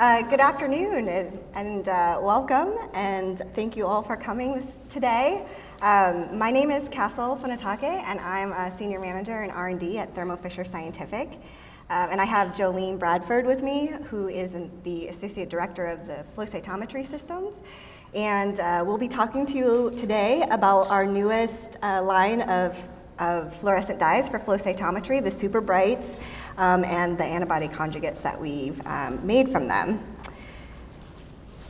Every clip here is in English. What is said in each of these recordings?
Good afternoon and welcome, and thank you all for coming today. My name is Castle Funatake, and I'm a Senior Manager in R&D at Thermo Fisher Scientific. And I have Jolene Bradford with me, who is the Associate Director of the Flow Cytometry Systems. And we'll be talking to you today about our newest line of fluorescent dyes for flow cytometry, the Superbrights, and the antibody conjugates that we've made from them.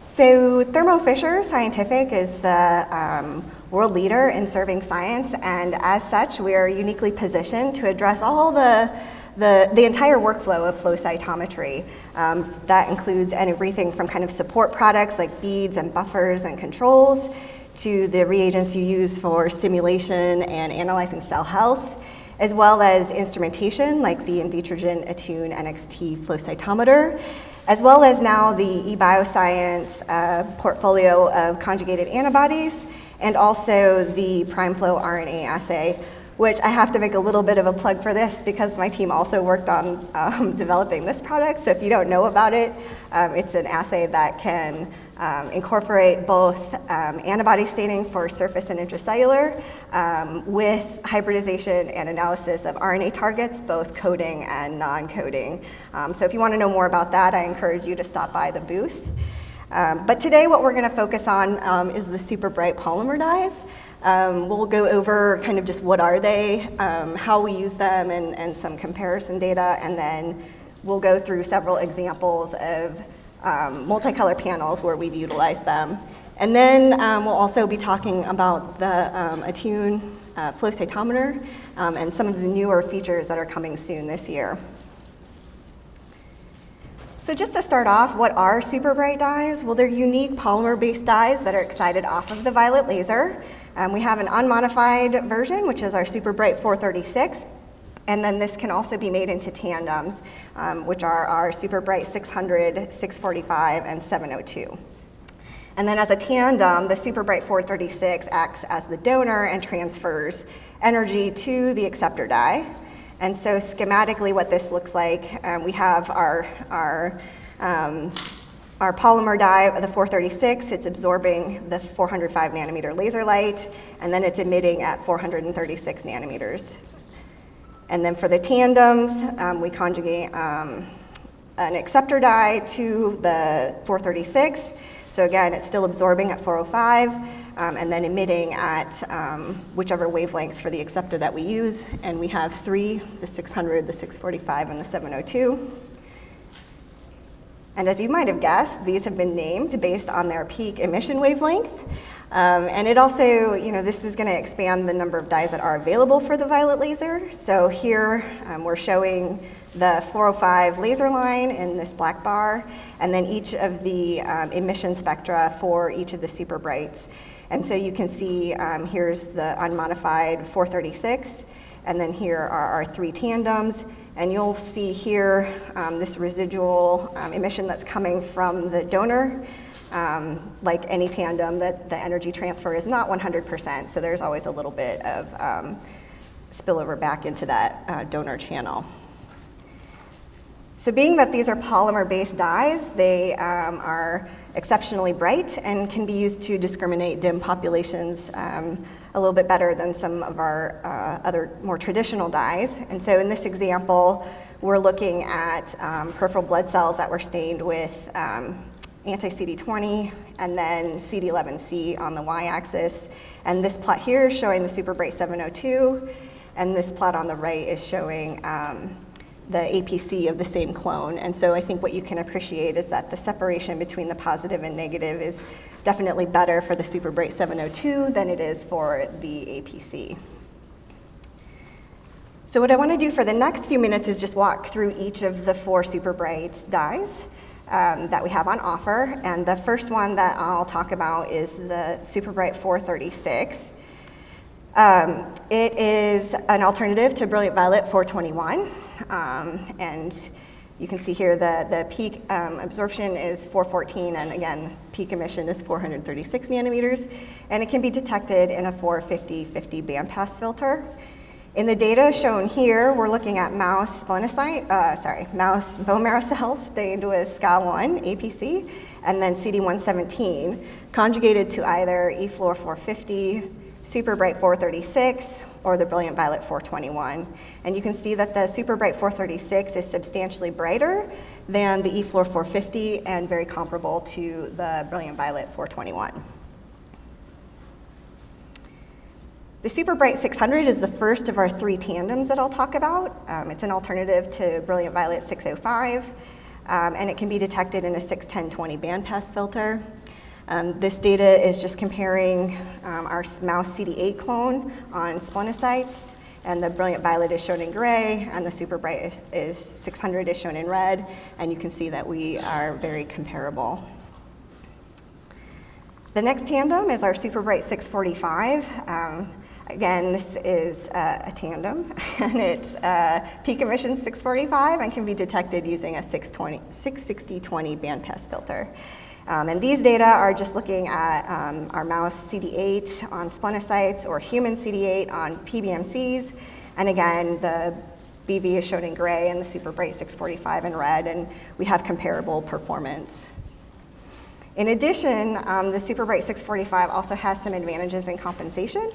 So Thermo Fisher Scientific is the world leader in serving science, and as such, we are uniquely positioned to address all the entire workflow of flow cytometry. That includes everything from kind of support products like beads and buffers and controls, to the reagents you use for stimulation and analyzing cell health, as well as instrumentation like the Invitrogen Attune NXT flow cytometer, as well as now the eBioscience portfolio of conjugated antibodies, and also the PrimeFlow RNA assay, which I have to make a little bit of a plug for this because my team also worked on developing this product. So if you don't know about it, it's an assay that can incorporate both antibody staining for surface and intracellular with hybridization and analysis of RNA targets, both coding and non-coding. So if you want to know more about that, I encourage you to stop by the booth. But today what we're going to focus on is the Superbright polymer dyes. We'll go over kind of just what are they, how we use them, and some comparison data, and then we'll go through several examples of multicolor panels where we've utilized them. And then we'll also be talking about the Attune flow cytometer and some of the newer features that are coming soon this year. So just to start off, what are Superbright dyes? Well, they're unique polymer-based dyes that are excited off of the violet laser. We have an unmodified version, which is our Superbright 436, and then this can also be made into tandems, which are our Superbright 600, 645, and 702. And then as a tandem, the Superbright 436 acts as the donor and transfers energy to the acceptor dye. And so schematically what this looks like, we have our polymer dye, the 436, it's absorbing the 405 nanometer laser light, and then it's emitting at 436 nanometers. And then for the tandems, we conjugate an acceptor dye to the 436. So again, it's still absorbing at 405, and then emitting at whichever wavelength for the acceptor that we use. And we have three, the 600, the 645, and the 702. And as you might have guessed, these have been named based on their peak emission wavelength. And it also, this is going to expand the number of dyes that are available for the violet laser. So here we're showing the 405 laser line in this black bar, and then each of the emission spectra for each of the Superbrights. And so you can see here's the unmodified 436, and then here are our three tandems. And you'll see here this residual emission that's coming from the donor. Like any tandem, that the energy transfer is not 100%, so there's always a little bit of spillover back into that donor channel. So being that these are polymer-based dyes, they are exceptionally bright and can be used to discriminate dim populations a little bit better than some of our other more traditional dyes. And so in this example, we're looking at peripheral blood cells that were stained with anti-CD20 and then CD11C on the y-axis. And this plot here is showing the Superbright 702, and this plot on the right is showing the APC of the same clone. And so I think what you can appreciate is that the separation between the positive and negative is definitely better for the Superbright 702 than it is for the APC. So what I want to do for the next few minutes is just walk through each of the four Superbright dyes that we have on offer. And the first one that I'll talk about is the Superbright 436. It is an alternative to Brilliant Violet 421. And you can see here the peak absorption is 414, and again, peak emission is 436 nanometers. And it can be detected in a 450/50 bandpass filter. In the data shown here, we're looking at mouse mouse bone marrow cells stained with SCA1, APC, and then CD117, conjugated to either eFluor 450, Superbright 436, or the Brilliant Violet 421. And you can see that the Superbright 436 is substantially brighter than the eFluor 450 and very comparable to the Brilliant Violet 421. The Superbright 600 is the first of our 3 tandems that I'll talk about. It's an alternative to Brilliant Violet 605, and it can be detected in a 61020 bandpass filter. This data is just comparing our mouse CD8 clone on splenocytes, and the Brilliant Violet is shown in gray, and the Superbright 600 is shown in red, and you can see that we are very comparable. The next tandem is our Superbright 645. Again, this is a tandem, and it's peak emission 645 and can be detected using a 66020 bandpass filter. And these data are just looking at our mouse CD8 on splenocytes or human CD8 on PBMCs. And again, the BV is shown in gray and the Superbright 645 in red, and we have comparable performance. In addition, the Superbright 645 also has some advantages in compensation.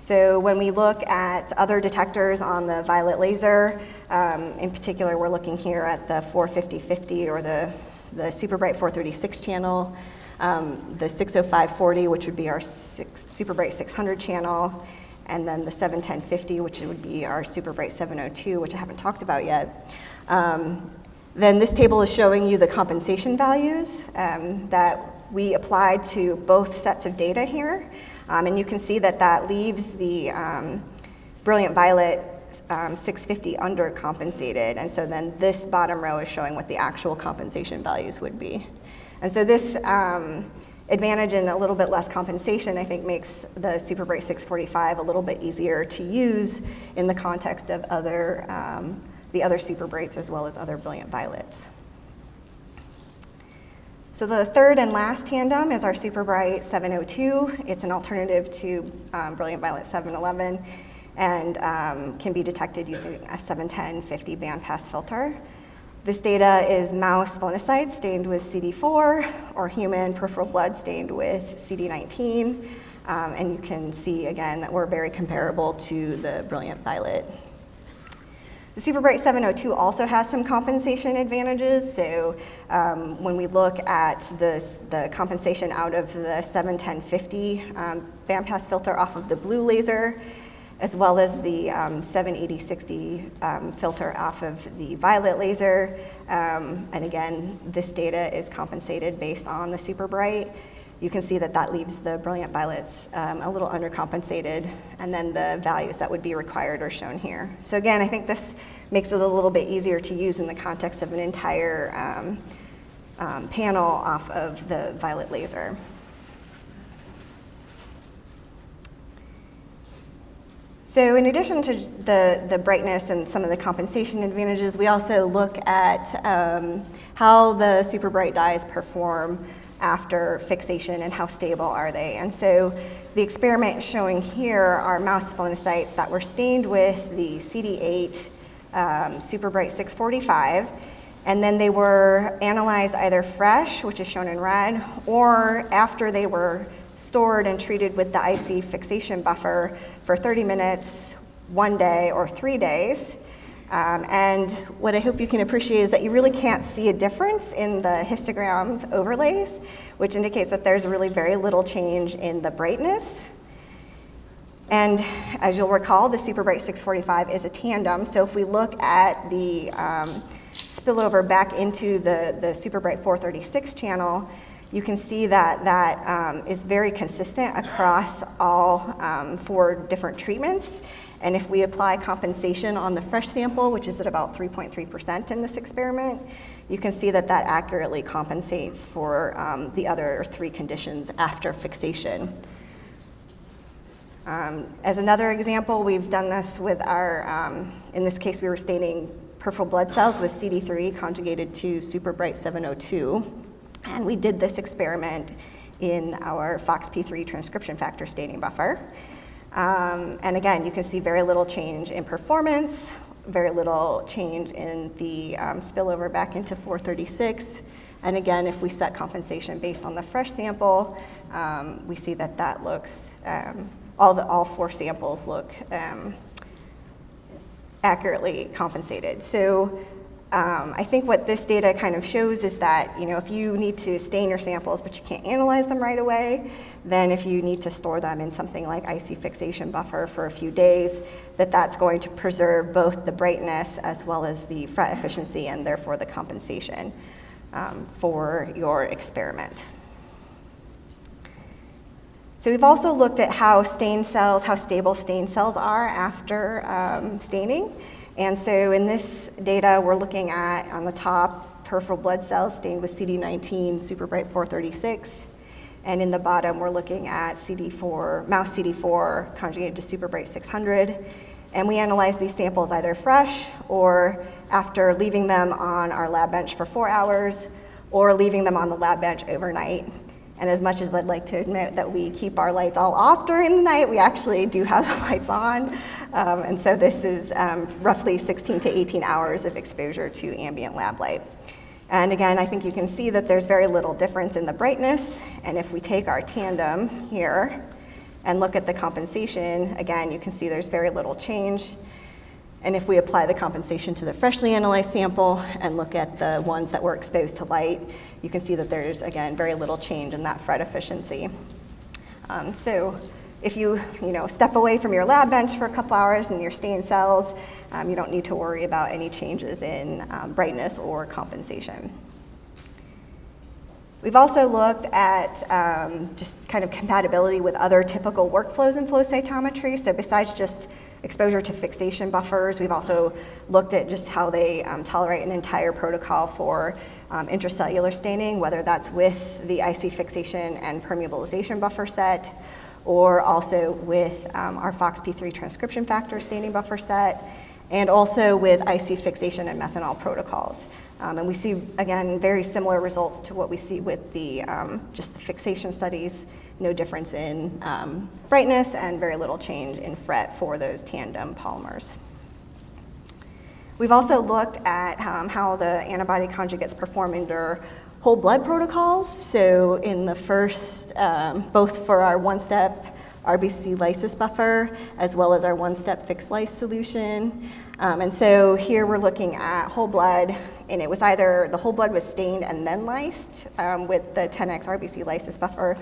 So when we look at other detectors on the violet laser, in particular, we're looking here at the 450-50 or the Superbright 436 channel, the 605-40, which would be our Superbright 600 channel, and then the 710-50, which would be our Superbright 702, which I haven't talked about yet. Then this table is showing you the compensation values that we applied to both sets of data here. And you can see that that leaves the Brilliant Violet 650 undercompensated. And so then this bottom row is showing what the actual compensation values would be. And so this advantage and a little bit less compensation, I think, makes the Superbright 645 a little bit easier to use in the context of the other Superbrights as well as other Brilliant Violets. So the third and last tandem is our Superbright 702. It's an alternative to Brilliant Violet 711 and can be detected using a 710-50 bandpass filter. This data is mouse splenocytes stained with CD4 or human peripheral blood stained with CD19. And you can see again that we're very comparable to the Brilliant Violet. The Superbright 702 also has some compensation advantages. So when we look at the compensation out of the 710-50 bandpass filter off of the blue laser, as well as the 780-60 filter off of the violet laser, and again, this data is compensated based on the Superbright. You can see that that leaves the Brilliant Violets a little undercompensated, and then the values that would be required are shown here. So again, I think this makes it a little bit easier to use in the context of an entire panel off of the violet laser. So in addition to the brightness and some of the compensation advantages, we also look at how the Superbright dyes perform after fixation and how stable are they. And so the experiment showing here are mouse splenocytes that were stained with the CD8 Superbright 645, and then they were analyzed either fresh, which is shown in red, or after they were stored and treated with the IC fixation buffer for 30 minutes, 1 day, or 3 days. And what I hope you can appreciate is that you really can't see a difference in the histogram overlays, which indicates that there's really very little change in the brightness. And as you'll recall, the Superbright 645 is a tandem, so if we look at the spillover back into the Superbright 436 channel, you can see that that is very consistent across all 4 different treatments. And if we apply compensation on the fresh sample, which is at about 3.3% in this experiment, you can see that that accurately compensates for the other 3 conditions after fixation. As another example, we've done this with our, in this case, we were staining peripheral blood cells with CD3 conjugated to Superbright 702. And we did this experiment in our FOXP3 transcription factor staining buffer. And again, you can see very little change in performance, very little change in the spillover back into 436. And again, if we set compensation based on the fresh sample, we see that that looks, all 4 samples look accurately compensated. So I think what this data kind of shows is that, if you need to stain your samples but you can't analyze them right away, then if you need to store them in something like IC fixation buffer for a few days, that's going to preserve both the brightness as well as the fret efficiency and therefore the compensation for your experiment. So we've also looked at how stable stain cells are after staining. And so in this data, we're looking at, on the top, peripheral blood cells stained with CD19 Superbright 436. And in the bottom, we're looking at mouse CD4 conjugated to Superbright 600. And we analyze these samples either fresh or after leaving them on our lab bench for 4 hours or leaving them on the lab bench overnight. And as much as I'd like to admit that we keep our lights all off during the night, we actually do have the lights on. And so this is roughly 16 to 18 hours of exposure to ambient lab light. And again, I think you can see that there's very little difference in the brightness. And if we take our tandem here and look at the compensation, again, you can see there's very little change. And if we apply the compensation to the freshly analyzed sample and look at the ones that were exposed to light, you can see that there's, again, very little change in that fret efficiency. So if you step away from your lab bench for a couple hours and your stained cells, you don't need to worry about any changes in brightness or compensation. We've also looked at just kind of compatibility with other typical workflows in flow cytometry. So besides just exposure to fixation buffers, we've also looked at just how they tolerate an entire protocol for intracellular staining, whether that's with the IC fixation and permeabilization buffer set, or also with our FOXP3 transcription factor staining buffer set, and also with IC fixation and methanol protocols. And we see, again, very similar results to what we see with the just the fixation studies. No difference in brightness and very little change in fret for those tandem polymers. We've also looked at how the antibody conjugates perform under whole blood protocols. So in the first, both for our one-step RBC lysis buffer, as well as our one-step fixed lyse solution. And so here we're looking at whole blood, and it was either the whole blood was stained and then lysed with the 10x RBC lysis buffer,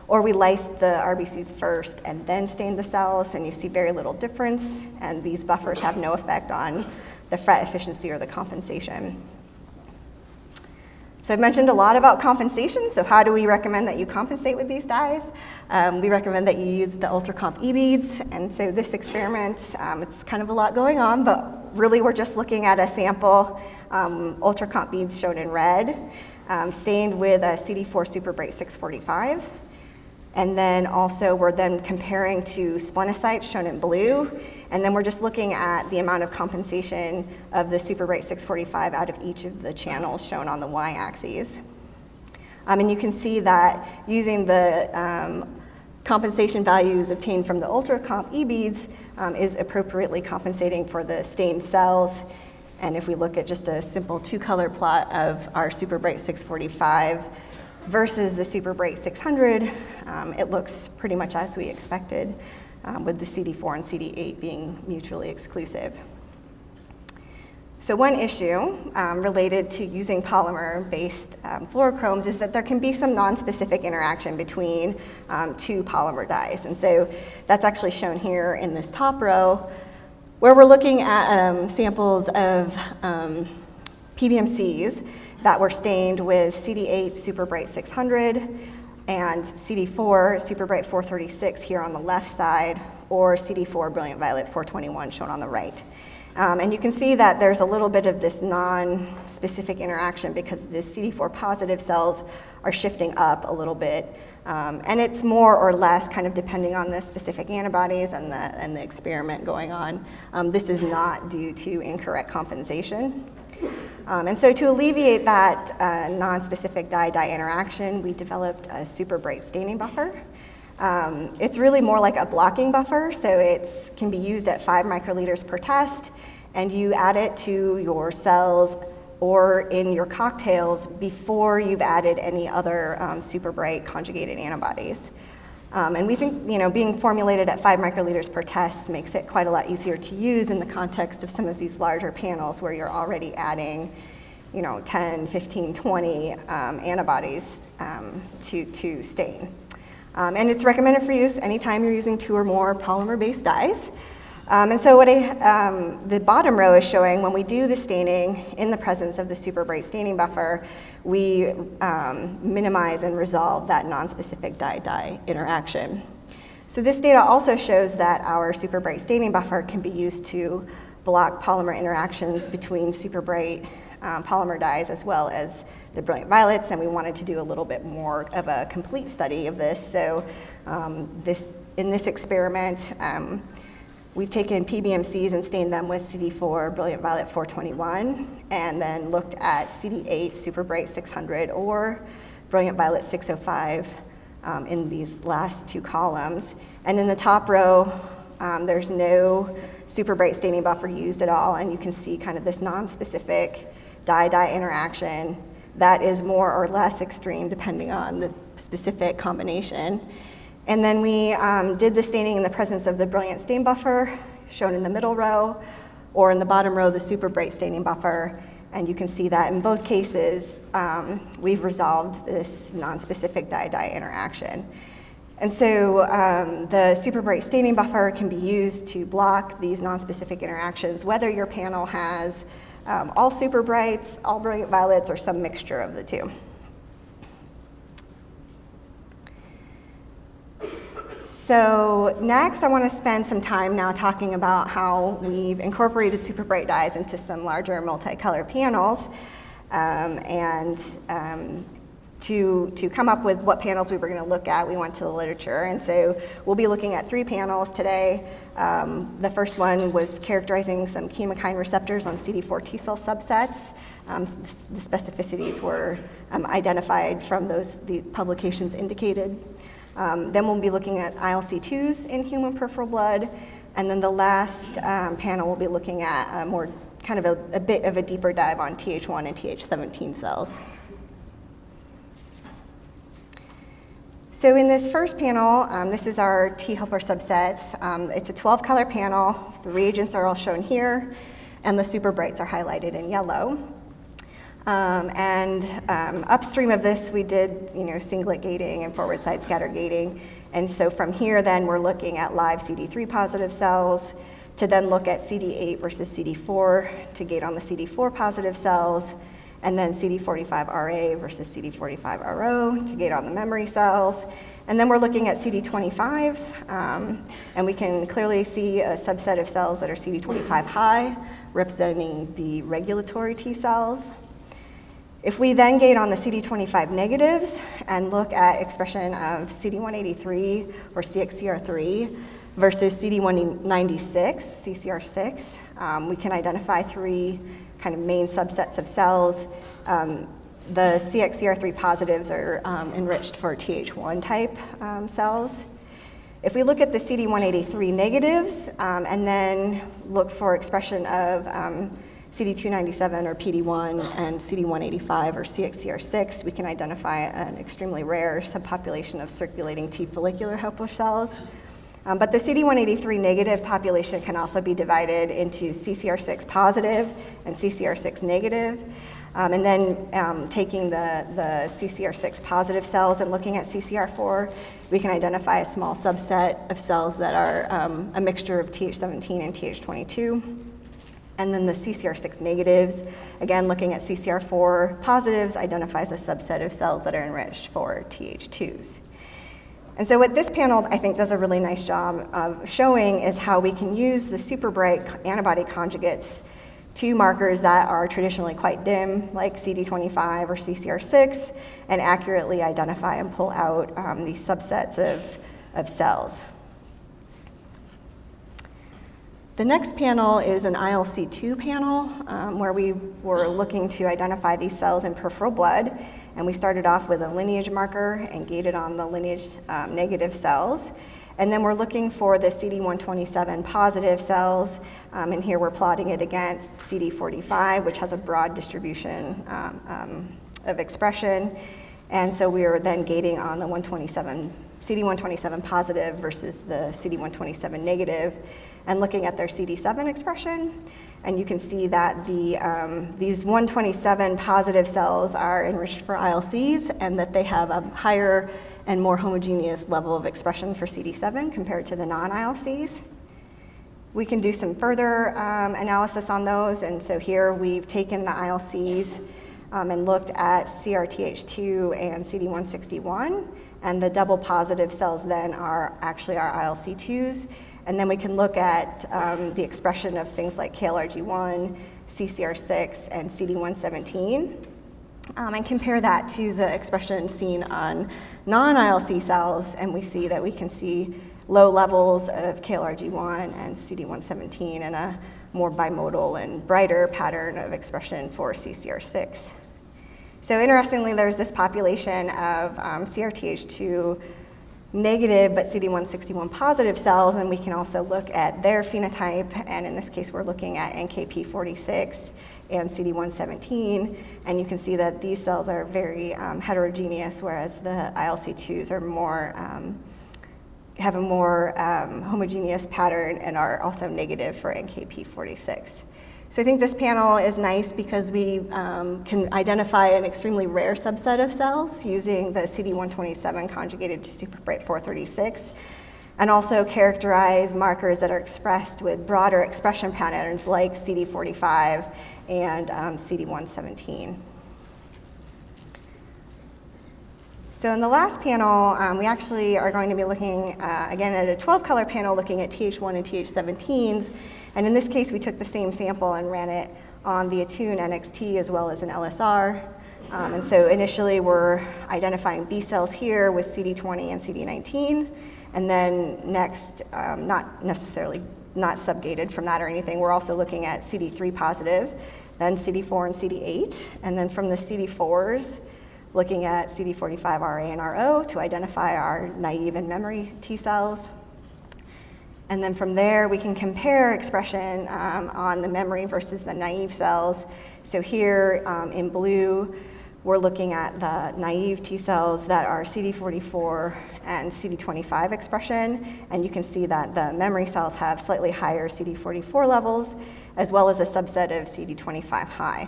or we lysed the RBCs first and then stained the cells, and you see very little difference, and these buffers have no effect on the fret efficiency or the compensation. So I've mentioned a lot about compensation, so how do we recommend that you compensate with these dyes? We recommend that you use the UltraComp eBeads, and so this experiment, it's kind of a lot going on, but really we're just looking at a sample, UltraComp beads shown in red, stained with a CD4 Superbright 645. And then also we're then comparing to splenocytes shown in blue, and then we're just looking at the amount of compensation of the Superbright 645 out of each of the channels shown on the y-axis. And you can see that using the compensation values obtained from the UltraComp eBeads is appropriately compensating for the stained cells. And if we look at just a simple 2-color plot of our Superbright 645 versus the Superbright 600, it looks pretty much as we expected, with the CD4 and CD8 being mutually exclusive. So one issue related to using polymer-based fluorochromes is that there can be some nonspecific interaction between 2 polymer dyes. And so that's actually shown here in this top row, where we're looking at samples of PBMCs that were stained with CD8 Superbright 600 and CD4 Superbright 436 here on the left side, or CD4 Brilliant Violet 421 shown on the right. And you can see that there's a little bit of this non-specific interaction because the CD4 positive cells are shifting up a little bit. And it's more or less kind of depending on the specific antibodies and the experiment going on. This is not due to incorrect compensation. And so to alleviate that non-specific dye-dye interaction, we developed a Superbright staining buffer. It's really more like a blocking buffer, so it can be used at 5 microliters per test, and you add it to your cells or in your cocktails before you've added any other Superbright conjugated antibodies. And we think, being formulated at 5 microliters per test makes it quite a lot easier to use in the context of some of these larger panels where you're already adding, 10, 15, 20 antibodies to stain. And it's recommended for use anytime you're using 2 or more polymer-based dyes. And so what the bottom row is showing, when we do the staining in the presence of the Superbright staining buffer, we minimize and resolve that nonspecific dye-dye interaction. So this data also shows that our Superbright staining buffer can be used to block polymer interactions between Superbright polymer dyes as well as the brilliant violets, and we wanted to do a little bit more of a complete study of this. So in this experiment, we've taken PBMCs and stained them with CD4 Brilliant Violet 421, and then looked at CD8 Superbright 600 or Brilliant Violet 605 in these last 2 columns. And in the top row, there's no Superbright staining buffer used at all, and you can see kind of this non-specific dye-dye interaction that is more or less extreme depending on the specific combination. And then we did the staining in the presence of the Brilliant stain buffer, shown in the middle row, or in the bottom row, the Superbright staining buffer. And you can see that in both cases, we've resolved this nonspecific dye-dye interaction. And so the Superbright staining buffer can be used to block these nonspecific interactions, whether your panel has all Superbrights, all Brilliant Violets, or some mixture of the two. So next, I want to spend some time now talking about how we've incorporated Superbright dyes into some larger multicolor panels, to come up with what panels we were going to look at, we went to the literature. And so we'll be looking at 3 panels today. The first one was characterizing some chemokine receptors on CD4 T cell subsets. The specificities were identified from the publications indicated. Then we'll be looking at ILC2s in human peripheral blood. And then the last panel will be looking at more kind of a bit of a deeper dive on Th1 and Th17 cells. So in this first panel, this is our T helper subsets. It's a 12-color panel. The reagents are all shown here, and the Superbrights are highlighted in yellow. Upstream of this, we did singlet gating and forward side scatter gating. And so from here, then we're looking at live CD3 positive cells to then look at CD8 versus CD4 to gate on the CD4 positive cells, and then CD45RA versus CD45RO to gate on the memory cells. And then we're looking at CD25, and we can clearly see a subset of cells that are CD25 high, representing the regulatory T cells. If we then gate on the CD25 negatives and look at expression of CD183 or CXCR3 versus CD196, CCR6, we can identify 3 kind of main subsets of cells. The CXCR3 positives are enriched for Th1 type cells. If we look at the CD183 negatives and then look for expression of CD297 or PD1 and CD185 or CXCR6, we can identify an extremely rare subpopulation of circulating T follicular helper cells. But the CD183 negative population can also be divided into CCR6 positive and CCR6 negative. And then taking the CCR6 positive cells and looking at CCR4, we can identify a small subset of cells that are a mixture of Th17 and Th22. And then the CCR6 negatives, again, looking at CCR4 positives, identifies a subset of cells that are enriched for Th2s. And so what this panel, I think, does a really nice job of showing is how we can use the Superbright antibody conjugates to markers that are traditionally quite dim, like CD25 or CCR6, and accurately identify and pull out these subsets of cells. The next panel is an ILC2 panel, where we were looking to identify these cells in peripheral blood. And we started off with a lineage marker and gated on the lineage negative cells. And then we're looking for the CD127 positive cells, and here we're plotting it against CD45, which has a broad distribution of expression. And so we are then gating on the CD127 positive versus the CD127 negative, and looking at their CD7 expression. And you can see that these 127 positive cells are enriched for ILCs, and that they have a higher and more homogeneous level of expression for CD7 compared to the non-ILCs. We can do some further analysis on those, and so here we've taken the ILCs and looked at CRTH2 and CD161, and the double positive cells then are actually our ILC2s. And then we can look at the expression of things like KLRG1, CCR6, and CD117, and compare that to the expression seen on non-ILC cells, and we see that we can see low levels of KLRG1 and CD117 and a more bimodal and brighter pattern of expression for CCR6. So interestingly, there's this population of CRTH2 negative but CD161 positive cells, and we can also look at their phenotype, and in this case we're looking at NKp46 and CD117, and you can see that these cells are very heterogeneous, whereas the ILC2s are more, have a more homogeneous pattern and are also negative for NKp46. So I think this panel is nice because we can identify an extremely rare subset of cells using the CD127 conjugated to Superbright 436, and also characterize markers that are expressed with broader expression patterns like CD45 and CD117. So in the last panel, we actually are going to be looking again at a 12-color panel looking at TH1 and TH17s. And in this case, we took the same sample and ran it on the Attune NXT as well as an LSR. And so initially, we're identifying B cells here with CD20 and CD19. And then next, not subgated from that or anything, we're also looking at CD3 positive, then CD4 and CD8. And then from the CD4s, looking at CD45 RA and RO to identify our naive and memory T cells. And then from there, we can compare expression on the memory versus the naive cells. So here in blue, we're looking at the naive T cells that are CD44 and CD25 expression. And you can see that the memory cells have slightly higher CD44 levels, as well as a subset of CD25 high.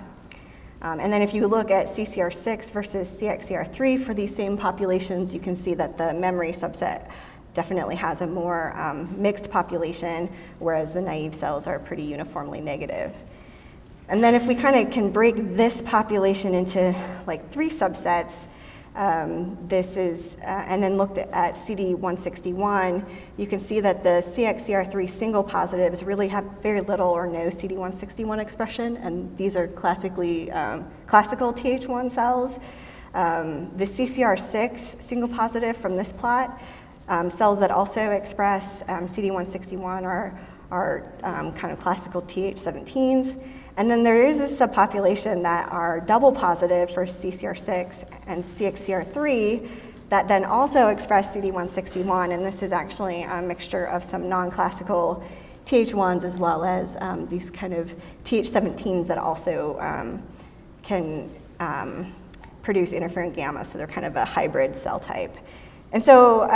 And then if you look at CCR6 versus CXCR3 for these same populations, you can see that the memory subset definitely has a more mixed population, whereas the naive cells are pretty uniformly negative. And then if we kind of can break this population into like 3 subsets, this is, and then looked at CD161, you can see that the CXCR3 single positives really have very little or no CD161 expression, and these are classical TH1 cells. The CCR6 single positive from this plot, cells that also express CD161 are kind of classical TH17s. And then there is a subpopulation that are double positive for CCR6 and CXCR3 that then also express CD161, and this is actually a mixture of some non-classical TH1s as well as these kind of TH17s that also can produce interferon gamma, so they're kind of a hybrid cell type. And so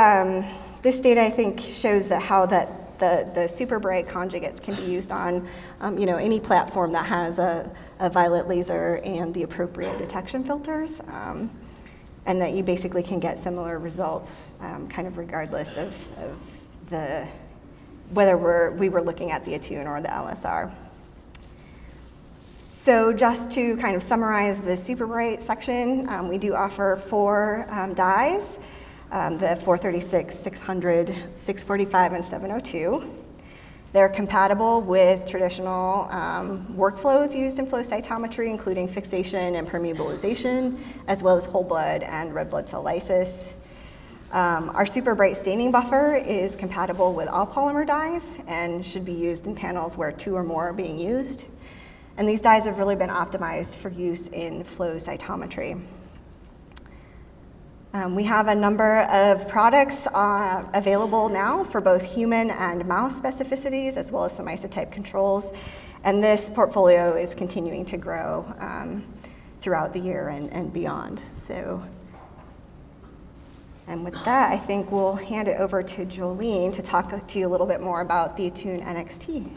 this data, I think, shows that how that the Superbright conjugates can be used on any platform that has a violet laser and the appropriate detection filters, and that you basically can get similar results kind of regardless of whether we were looking at the Attune or the LSR. So just to kind of summarize the Superbright section, we do offer 4 dyes. The 436, 600, 645, and 702. They're compatible with traditional workflows used in flow cytometry, including fixation and permeabilization, as well as whole blood and red blood cell lysis. Our Superbright staining buffer is compatible with all polymer dyes and should be used in panels where 2 or more are being used. And these dyes have really been optimized for use in flow cytometry. We have a number of products available now for both human and mouse specificities, as well as some isotype controls. And this portfolio is continuing to grow throughout the year and beyond. And with that, I think we'll hand it over to Jolene to talk to you a little bit more about the Attune NXT.